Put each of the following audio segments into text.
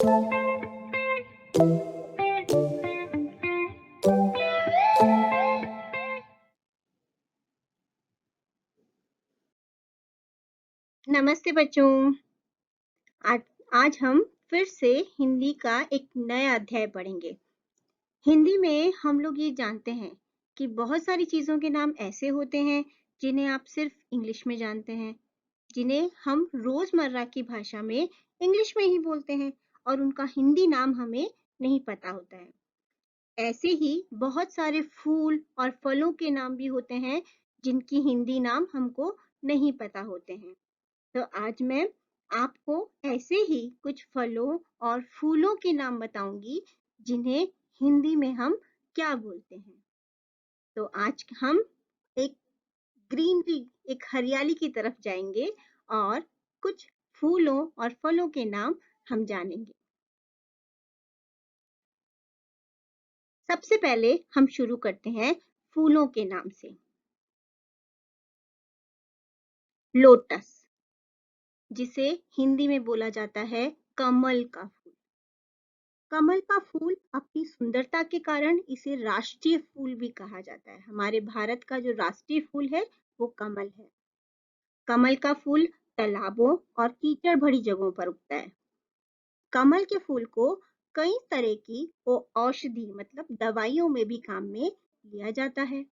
नमस्ते बच्चों। आज आज हम फिर से हिंदी का एक नया अध्याय पढ़ेंगे। हिंदी में हम लोग ये जानते हैं कि बहुत सारी चीजों के नाम ऐसे होते हैं जिन्हें आप सिर्फ इंग्लिश में जानते हैं, जिन्हें हम रोजमर्रा की भाषा में इंग्लिश में ही बोलते हैं और उनका हिंदी नाम हमें नहीं पता होता है। ऐसे ही बहुत सारे फूल और फलों के नाम भी होते हैं जिनकी हिंदी नाम हमको नहीं पता होते हैं। तो आज मैं आपको ऐसे ही कुछ फलों और फूलों के नाम बताऊंगी जिन्हें हिंदी में हम क्या बोलते हैं। तो आज हम एक ग्रीनरी, एक हरियाली की तरफ जाएंगे और कुछ फूलों और फलों के नाम हम जानेंगे। सबसे पहले हम शुरू करते हैं फूलों के नाम से। लोटस, जिसे हिंदी में बोला जाता है कमल का फूल। कमल का फूल अपनी सुंदरता के कारण इसे राष्ट्रीय फूल भी कहा जाता है। हमारे भारत का जो राष्ट्रीय फूल है वो कमल है। कमल का फूल तालाबों और कीचड़ भरी जगहों पर उगता है। कमल के फूल को कई तरह की औषधि मतलब दवाइयों में भी काम में लिया जाता है।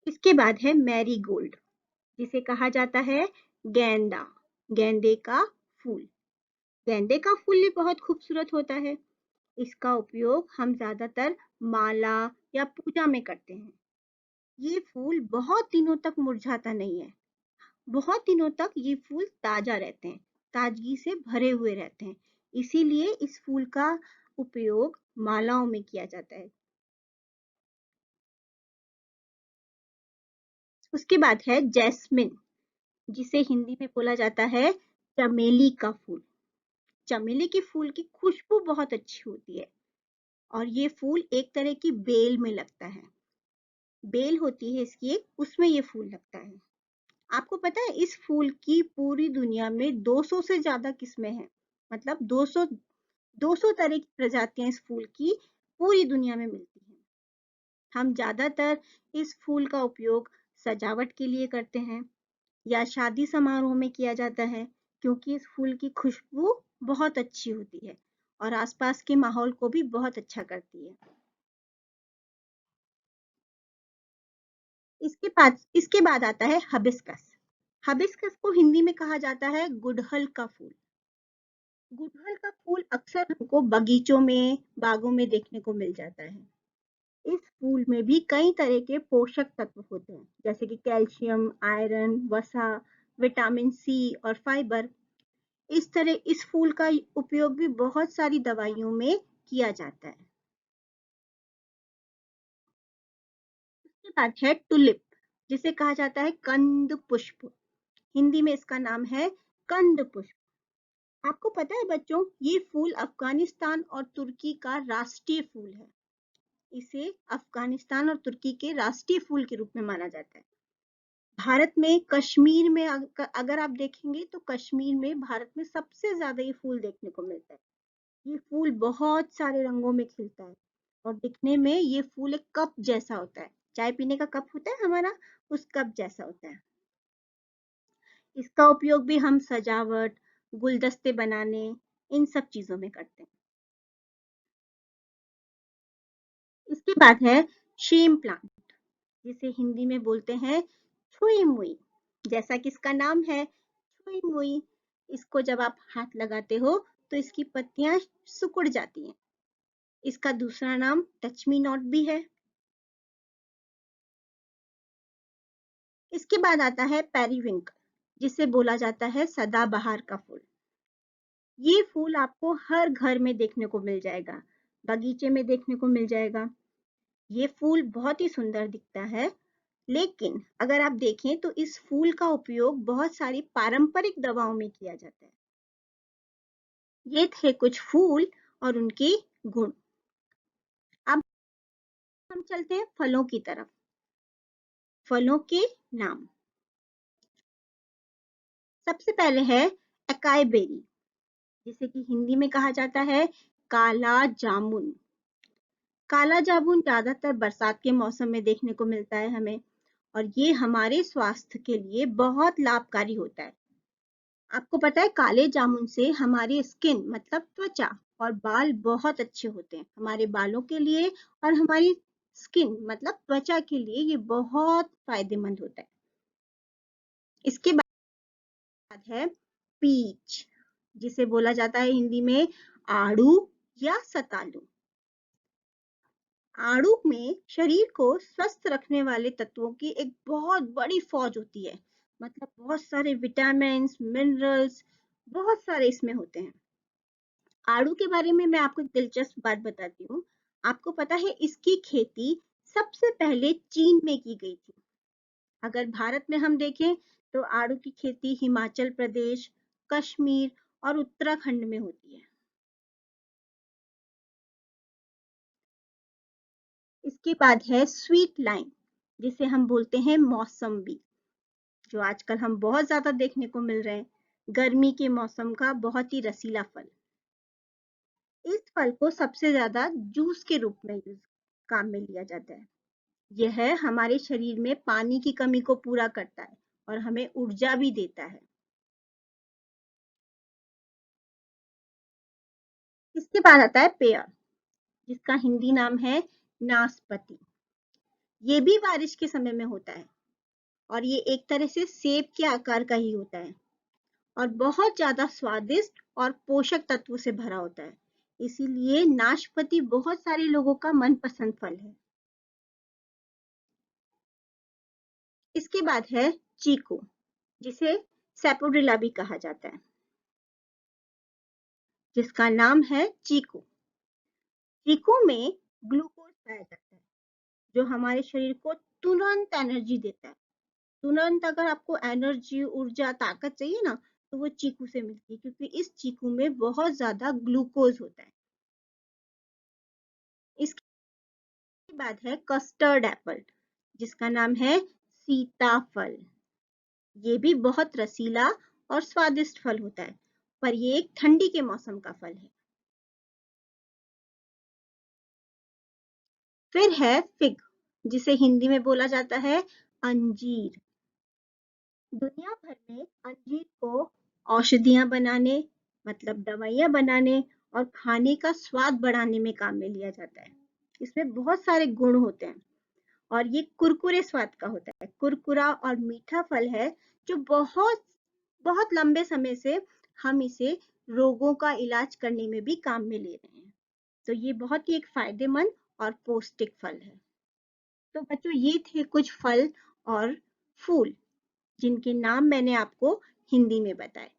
इसके बाद है मैरीगोल्ड, जिसे कहा जाता है गेंदा, गेंदे का फूल। गेंदे का फूल भी बहुत खूबसूरत होता है। इसका उपयोग हम ज्यादातर माला या पूजा में करते हैं। ये फूल बहुत दिनों तक मुरझाता नहीं है। बहुत दिनों तक ये फूल ताजा रहते हैं, ताजगी से भरे हुए रहते हैं। इसीलिए इस फूल का उपयोग मालाओं में किया जाता है। उसके बाद है जैस्मिन, जिसे हिंदी में बोला जाता है चमेली का फूल। चमेली के फूल की खुशबू बहुत अच्छी होती है और ये फूल एक तरह की बेल में लगता है। बेल होती है इसकी एक, उसमें ये फूल लगता है। आपको पता है इस फूल की पूरी दुनिया में 200 से ज्यादा किस्में हैं। मतलब 200 तरह की प्रजातियां इस फूल की पूरी दुनिया में मिलती हैं। हम ज्यादातर इस फूल का उपयोग सजावट के लिए करते हैं या शादी समारोह में किया जाता है, क्योंकि इस फूल की खुशबू बहुत अच्छी होती है और आसपास के माहौल को भी बहुत अच्छा करती है। इसके बाद आता है हबिस्कस। हबिस्कस को हिंदी में कहा जाता है गुड़हल का फूल। गुड़हल का फूल अक्सर हमको बगीचों में, बागों में देखने को मिल जाता है। इस फूल में भी कई तरह के पोषक तत्व होते हैं, जैसे कि कैल्शियम, आयरन, वसा, विटामिन सी और फाइबर। इस तरह इस फूल का उपयोग भी बहुत सारी दवाइयों में किया जाता है। इसके बाद है टुलिप, जिसे कहा जाता है कंद पुष्प। हिंदी में इसका नाम है कंद पुष्प। आपको पता है बच्चों, ये फूल अफगानिस्तान और तुर्की का राष्ट्रीय फूल है। इसे अफगानिस्तान और तुर्की के राष्ट्रीय फूल के रूप में माना जाता है। भारत में कश्मीर में अगर आप देखेंगे तो कश्मीर में भारत में सबसे ज्यादा ये फूल देखने को मिलता है। ये फूल बहुत सारे रंगों में खिलता है और दिखने में ये फूल एक कप जैसा होता है। चाय पीने का कप होता है हमारा, उस कप जैसा होता है। इसका उपयोग भी हम सजावट, गुलदस्ते बनाने, इन सब चीजों में करते हैं। इसके बाद है शेम प्लांट, जिसे हिंदी में बोलते हैं छुई मुई। जैसा कि इसका नाम है छुई मुई, इसको जब आप हाथ लगाते हो तो इसकी पत्तियां सिकुड़ जाती हैं। इसका दूसरा नाम टच मी नॉट भी है। इसके बाद आता है पेरीविंकल, जिसे बोला जाता है सदाबहार का फूल। ये फूल आपको हर घर में देखने को मिल जाएगा, बगीचे में देखने को मिल जाएगा। ये फूल बहुत ही सुंदर दिखता है, लेकिन अगर आप देखें तो इस फूल का उपयोग बहुत सारी पारंपरिक दवाओं में किया जाता है। ये थे कुछ फूल और उनके गुण। अब हम चलते हैं फलों की तरफ। फलों के नाम। सबसे पहले है अकाई बेरी, जिसे कि हिंदी में कहा जाता है काला जामुन। काला जामुन ज्यादातर बरसात के मौसम में देखने को मिलता है हमें, और ये हमारे स्वास्थ्य के लिए बहुत लाभकारी होता है। आपको पता है काले जामुन से हमारी स्किन मतलब त्वचा और बाल बहुत अच्छे होते हैं। हमारे बालों के लिए और हमारी स्किन मतलब त्वचा के लिए ये बहुत फायदेमंद होता है। इसके बाद है पीच, जिसे बोला जाता है हिंदी में आड़ू या सतालू। आड़ू में शरीर को स्वस्थ रखने वाले तत्वों की एक बहुत बड़ी फौज होती है, मतलब बहुत सारे विटामिन मिनरल्स बहुत सारे इसमें होते हैं। आड़ू के बारे में मैं आपको एक दिलचस्प बात बताती हूँ। आपको पता है इसकी खेती सबसे पहले चीन में की गई थी। अगर भारत में हम देखें तो आड़ू की खेती हिमाचल प्रदेश, कश्मीर और उत्तराखंड में होती है। इसके बाद है स्वीट लाइम, जिसे हम बोलते हैं मौसम्बी, जो आजकल हम बहुत ज्यादा देखने को मिल रहे हैं। गर्मी के मौसम का बहुत ही रसीला फल। इस फल को सबसे ज्यादा जूस के रूप में काम में लिया जाता है। यह हमारे शरीर में पानी की कमी को पूरा करता है और हमें ऊर्जा भी देता है। इसके बाद आता है पेयर, जिसका हिंदी नाम है नाशपाती। ये भी बारिश के समय में होता है और ये एक तरह से सेब के आकार का ही होता है और बहुत ज्यादा स्वादिष्ट और पोषक तत्वों से भरा होता है। इसीलिए नाशपाती बहुत सारे लोगों का मनपसंद फल है। इसके बाद है चीकू, जिसे सैपोडिला भी कहा जाता है, जिसका नाम है चीकू। चीकू में ग्लूकोज पाया जाता है, जो हमारे शरीर को तुरंत एनर्जी देता है। तुरंत अगर आपको एनर्जी, ऊर्जा, ताकत चाहिए ना, तो वो चीकू से मिलती है, क्योंकि इस चीकू में बहुत ज्यादा ग्लूकोज होता है। इसके बाद है कस्टर्ड एप्पल, जिसका नाम है सीताफल। ये भी बहुत रसीला और स्वादिष्ट फल होता है, पर ये एक ठंडी के मौसम का फल है। फिर है फिग, जिसे हिंदी में बोला जाता है अंजीर। दुनिया भर में अंजीर को औषधियां बनाने मतलब दवाइयां बनाने और खाने का स्वाद बढ़ाने में काम में लिया जाता है। इसमें बहुत सारे गुण होते हैं और ये कुरकुरे स्वाद का होता है। कुरकुरा और मीठा फल है जो बहुत बहुत लंबे समय से हम इसे रोगों का इलाज करने में भी काम में ले रहे हैं। तो ये बहुत ही एक फायदेमंद और पौष्टिक फल है। तो बच्चों ये थे कुछ फल और फूल जिनके नाम मैंने आपको हिंदी में बताए।